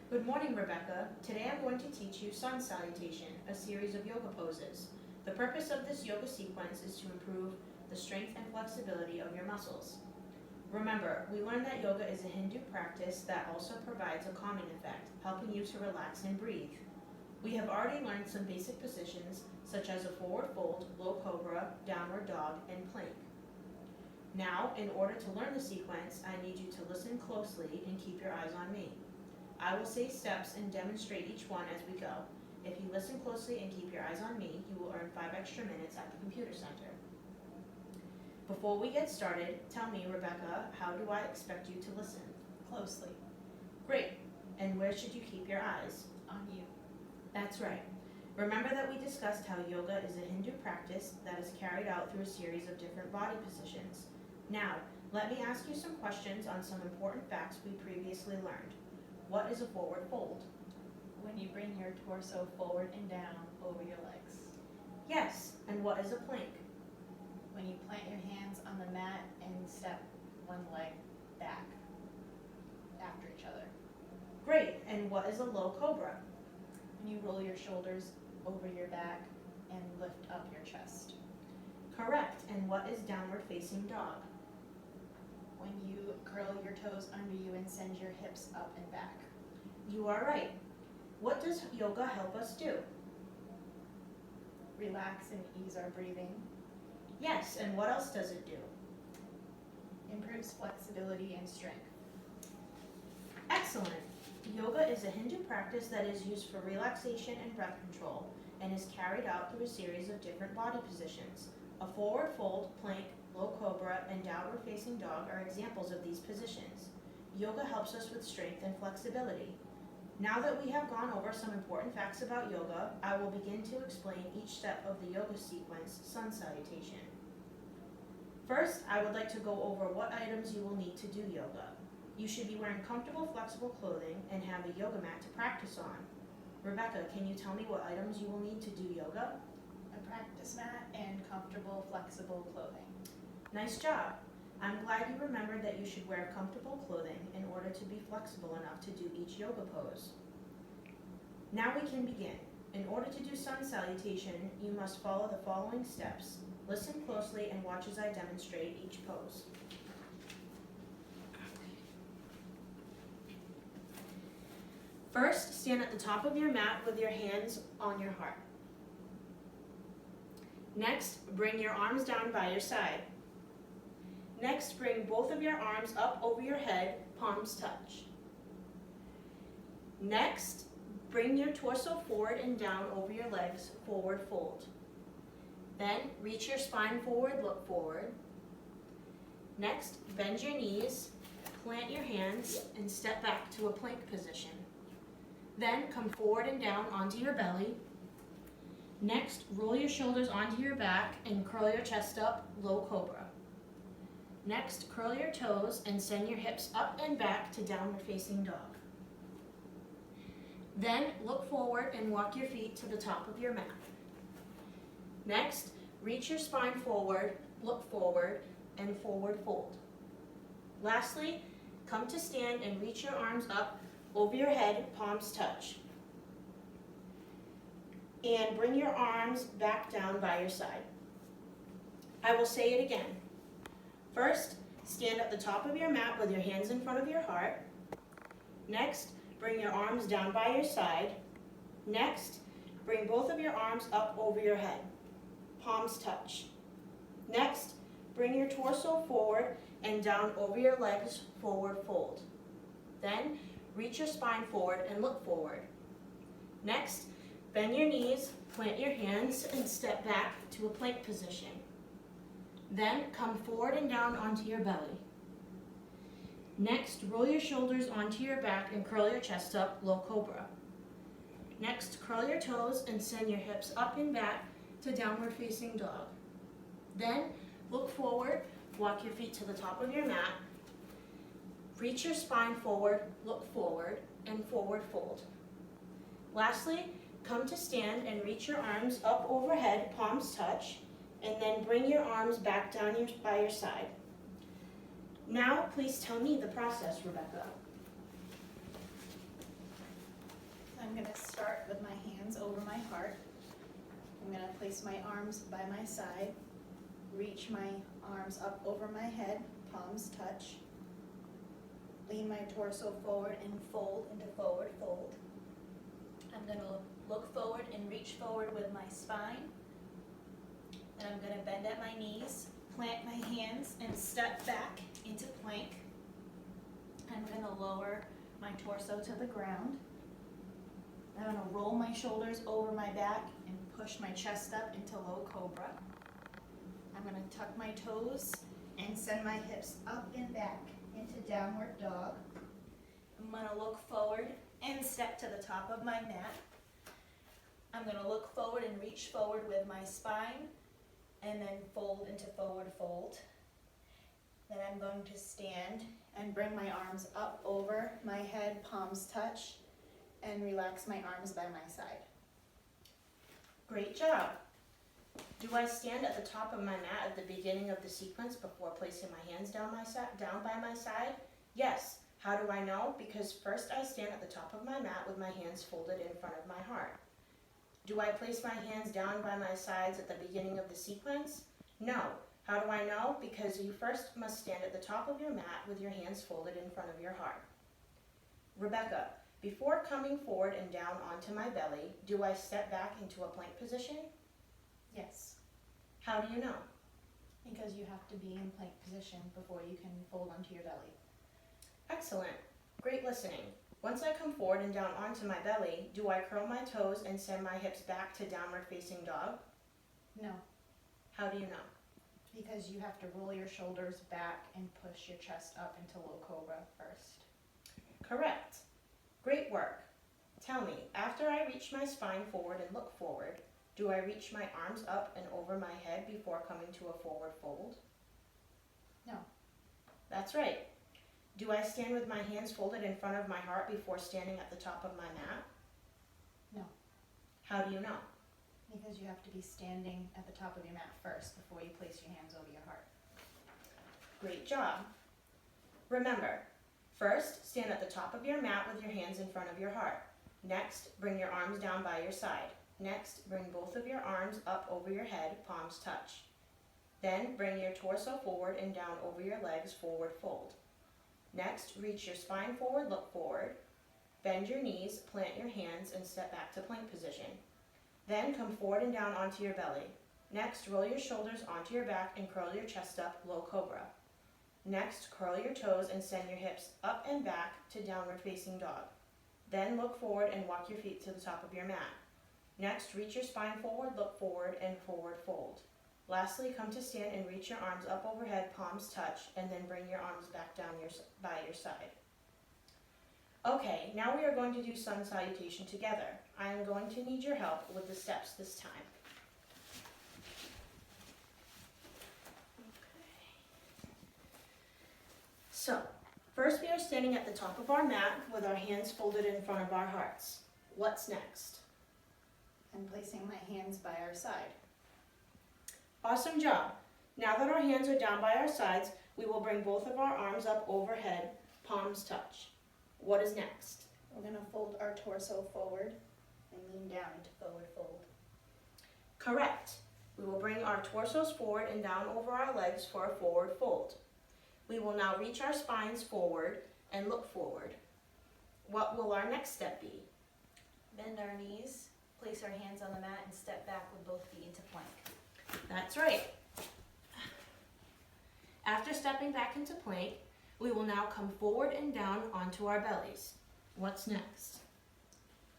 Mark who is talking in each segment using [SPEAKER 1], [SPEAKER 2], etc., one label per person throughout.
[SPEAKER 1] Good morning, Rebecca. Today I'm going to teach you Sun Salutation, a series of yoga poses. The purpose of this yoga sequence is to improve the strength and flexibility of your muscles. Remember, we learned that yoga is a Hindu practice that also provides a calming effect, helping you to relax and breathe. We have already learned some basic positions such as a forward fold, low cobra, downward dog, and plank. Now, in order to learn the sequence, I need you to listen closely and keep your eyes on me. I will say steps and demonstrate each one as we go. If you listen closely and keep your eyes on me, you will earn 5 extra minutes at the computer center. Before we get started, tell me, Rebecca, how do I expect you to listen?
[SPEAKER 2] Closely.
[SPEAKER 1] Great. And where should you keep your eyes?
[SPEAKER 2] On you.
[SPEAKER 1] That's right. Remember that we discussed how yoga is a Hindu practice that is carried out through a series of different body positions. Now, let me ask you some questions on some important facts we previously learned. What is a forward fold?
[SPEAKER 2] When you bring your torso forward and down over your legs.
[SPEAKER 1] Yes, and what is a plank?
[SPEAKER 2] When you plant your hands on the mat and step one leg back after each other.
[SPEAKER 1] Great, and what is a low cobra?
[SPEAKER 2] When you roll your shoulders over your back and lift up your chest.
[SPEAKER 1] Correct, and what is downward facing dog?
[SPEAKER 2] When you curl your toes under you and send your hips up and back.
[SPEAKER 1] You are right. What does yoga help us do?
[SPEAKER 2] Relax and ease our breathing.
[SPEAKER 1] Yes, and what else does it do?
[SPEAKER 2] Improves flexibility and strength.
[SPEAKER 1] Excellent. Yoga is a Hindu practice that is used for relaxation and breath control and is carried out through a series of different body positions. A forward fold, plank, low cobra, and downward facing dog are examples of these positions. Yoga helps us with strength and flexibility. Now that we have gone over some important facts about yoga, I will begin to explain each step of the yoga sequence, Sun Salutation. First, I would like to go over what items you will need to do yoga. You should be wearing comfortable, flexible clothing and have a yoga mat to practice on. Rebecca, can you tell me what items you will need to do yoga?
[SPEAKER 2] A practice mat and comfortable, flexible clothing.
[SPEAKER 1] Nice job. I'm glad you remembered that you should wear comfortable clothing in order to be flexible enough to do each yoga pose. Now we can begin. In order to do Sun Salutation, you must follow the following steps. Listen closely and watch as I demonstrate each pose. First, stand at the top of your mat with your hands on your heart. Next, bring your arms down by your side. Next, bring both of your arms up over your head, palms touch. Next, bring your torso forward and down over your legs, forward fold. Then, reach your spine forward, look forward. Next, bend your knees, plant your hands, and step back to a plank position. Then, come forward and down onto your belly. Next, roll your shoulders onto your back and curl your chest up, low cobra. Next, curl your toes and send your hips up and back to downward facing dog. Then, look forward and walk your feet to the top of your mat. Next, reach your spine forward, look forward, and forward fold. Lastly, come to stand and reach your arms up over your head, palms touch. And bring your arms back down by your side. I will say it again. First, stand at the top of your mat with your hands in front of your heart. Next, bring your arms down by your side. Next, bring both of your arms up over your head. Palms touch. Next, bring your torso forward and down over your legs, forward fold. Then, reach your spine forward and look forward. Next, bend your knees, plant your hands, and step back to a plank position. Then, come forward and down onto your belly. Next, roll your shoulders onto your back and curl your chest up, low cobra. Next, curl your toes and send your hips up and back to downward facing dog. Then, look forward, walk your feet to the top of your mat. Reach your spine forward, look forward, and forward fold. Lastly, come to stand and reach your arms up overhead, palms touch, and then bring your arms back down by your side. Now, please tell me the process, Rebecca.
[SPEAKER 2] start with my hands over my heart. I'm gonna place my arms by my side, reach my arms up over my head, palms touch. Lean my torso forward and fold into forward fold. I'm gonna look forward and reach forward with my spine. And I'm gonna bend at my knees, plant my hands and step back into plank. I'm gonna lower my torso to the ground. I'm gonna roll my shoulders over my back and push my chest up into low cobra. I'm gonna tuck my toes and send my hips up and back into downward dog. I'm gonna look forward and step to the top of my mat. I'm gonna look forward and reach forward with my spine and then fold into forward fold. Then I'm going to stand and bring my arms up over my head, palms touch, and relax my arms by my side.
[SPEAKER 1] Great job. Do I stand at the top of my mat at the beginning of the sequence before placing my hands down by my side? Yes. How do I know? Because first I stand at the top of my mat with my hands folded in front of my heart. Do I place my hands down by my sides at the beginning of the sequence? No. How do I know? Because you first must stand at the top of your mat with your hands folded in front of your heart. Rebecca, before coming forward and down onto my belly, do I step back into a plank position?
[SPEAKER 2] Yes,
[SPEAKER 1] How do you know?
[SPEAKER 2] because you have to be in plank position before you can fold onto your belly.
[SPEAKER 1] Excellent. Great listening. Once I come forward and down onto my belly, do I curl my toes and send my hips back to downward facing dog?
[SPEAKER 2] No,
[SPEAKER 1] How do you know?
[SPEAKER 2] because you have to roll your shoulders back and push your chest up into low cobra first.
[SPEAKER 1] Correct. Great work. Tell me, after I reach my spine forward and look forward, do I reach my arms up and over my head before coming to a forward fold?
[SPEAKER 2] No.
[SPEAKER 1] That's right. Do I stand with my hands folded in front of my heart before standing at the top of my mat?
[SPEAKER 2] No.
[SPEAKER 1] How do you know?
[SPEAKER 2] Because you have to be standing at the top of your mat first before you place your hands over your heart.
[SPEAKER 1] Great job. Remember, first, stand at the top of your mat with your hands in front of your heart. Next, bring your arms down by your side. Next, bring both of your arms up over your head, palms touch. Then, bring your torso forward and down over your legs, forward fold. Next, reach your spine forward, look forward. Bend your knees, plant your hands, and step back to plank position. Then, come forward and down onto your belly. Next, roll your shoulders onto your back and curl your chest up, low cobra. Next, curl your toes and send your hips up and back to downward facing dog. Then look forward and walk your feet to the top of your mat. Next, reach your spine forward, look forward, and forward fold. Lastly, come to stand and reach your arms up overhead, palms touch, and then bring your arms back down by your side. Okay, now we are going to do sun salutation together. I am going to need your help with the steps this time. So, first we are standing at the top of our mat with our hands folded in front of our hearts. What's next?
[SPEAKER 2] And placing my hands by our side.
[SPEAKER 1] Awesome job. Now that our hands are down by our sides, we will bring both of our arms up overhead, palms touch. What is next?
[SPEAKER 2] We're gonna fold our torso forward and lean down into forward fold.
[SPEAKER 1] Correct. We will bring our torsos forward and down over our legs for a forward fold. We will now reach our spines forward and look forward. What will our next step be?
[SPEAKER 2] Bend our knees, place our hands on the mat, and step back with both feet into plank.
[SPEAKER 1] That's right. After stepping back into plank, we will now come forward and down onto our bellies. What's next?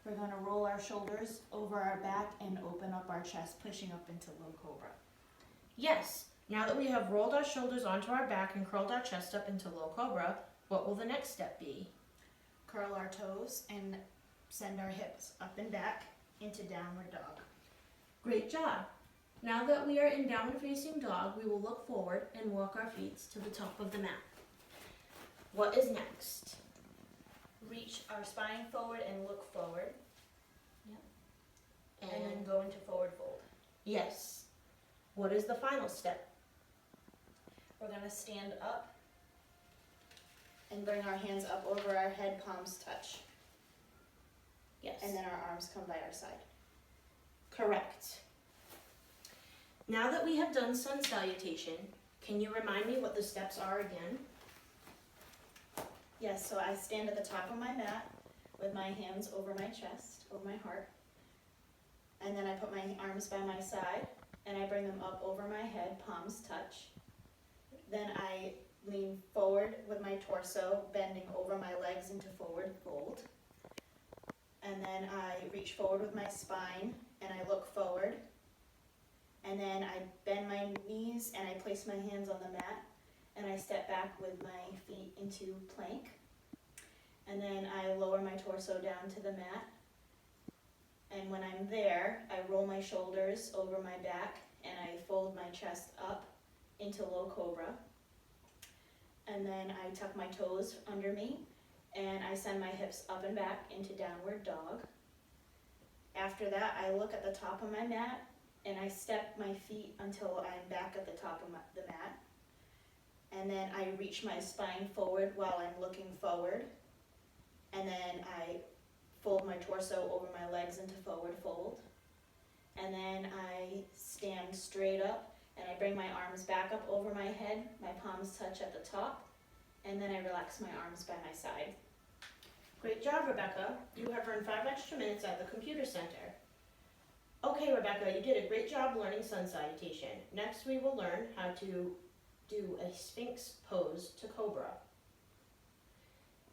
[SPEAKER 2] We're gonna roll our shoulders over our back and open up our chest, pushing up into low cobra.
[SPEAKER 1] Yes, now that we have rolled our shoulders onto our back and curled our chest up into low cobra, what will the next step be?
[SPEAKER 2] Curl our toes and send our hips up and back into downward dog.
[SPEAKER 1] Great job. Now that we are in downward facing dog, we will look forward and walk our feet to the top of the mat. What is next?
[SPEAKER 2] Reach our spine forward and look forward, and then
[SPEAKER 1] And
[SPEAKER 2] go into forward fold.
[SPEAKER 1] yes. What is the final step?
[SPEAKER 2] We're gonna stand up and bring our hands up over our head, palms touch.
[SPEAKER 1] Yes.
[SPEAKER 2] and then our arms come by our side.
[SPEAKER 1] Correct. Now that we have done sun salutation, can you remind me what the steps are again?
[SPEAKER 2] Yes, so I stand at the top of my mat with my hands over my chest, over my heart. And then I put my arms by my side and I bring them up over my head, palms touch. Then I lean forward with my torso, bending over my legs into forward fold. And then I reach forward with my spine and I look forward. And then I bend my knees and I place my hands on the mat and I step back with my feet into plank. And then I lower my torso down to the mat. And when I'm there, I roll my shoulders over my back and I fold my chest up into low cobra. And then I tuck my toes under me and I send my hips up and back into downward dog. After that, I look at the top of my mat and I step my feet until I'm back at the top of the mat. And then I reach my spine forward while I'm looking forward. And then I fold my torso over my legs into forward fold. And then I stand straight up and I bring my arms back up over my head. My palms touch at the top. And then I relax my arms by my side.
[SPEAKER 1] Great job, Rebecca. You have earned 5 extra minutes at the computer center. Okay, Rebecca, you did a great job learning sun salutation. Next, we will learn how to do a Sphinx pose to Cobra.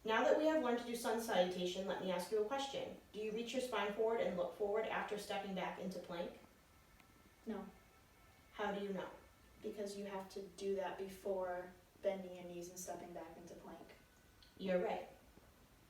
[SPEAKER 1] Now that we have learned to do sun salutation, let me ask you a question. Do you reach your spine forward and look forward after stepping back into plank?
[SPEAKER 2] No,
[SPEAKER 1] How do you know?
[SPEAKER 2] because you have to do that before bending your knees and stepping back into plank.
[SPEAKER 1] You're right.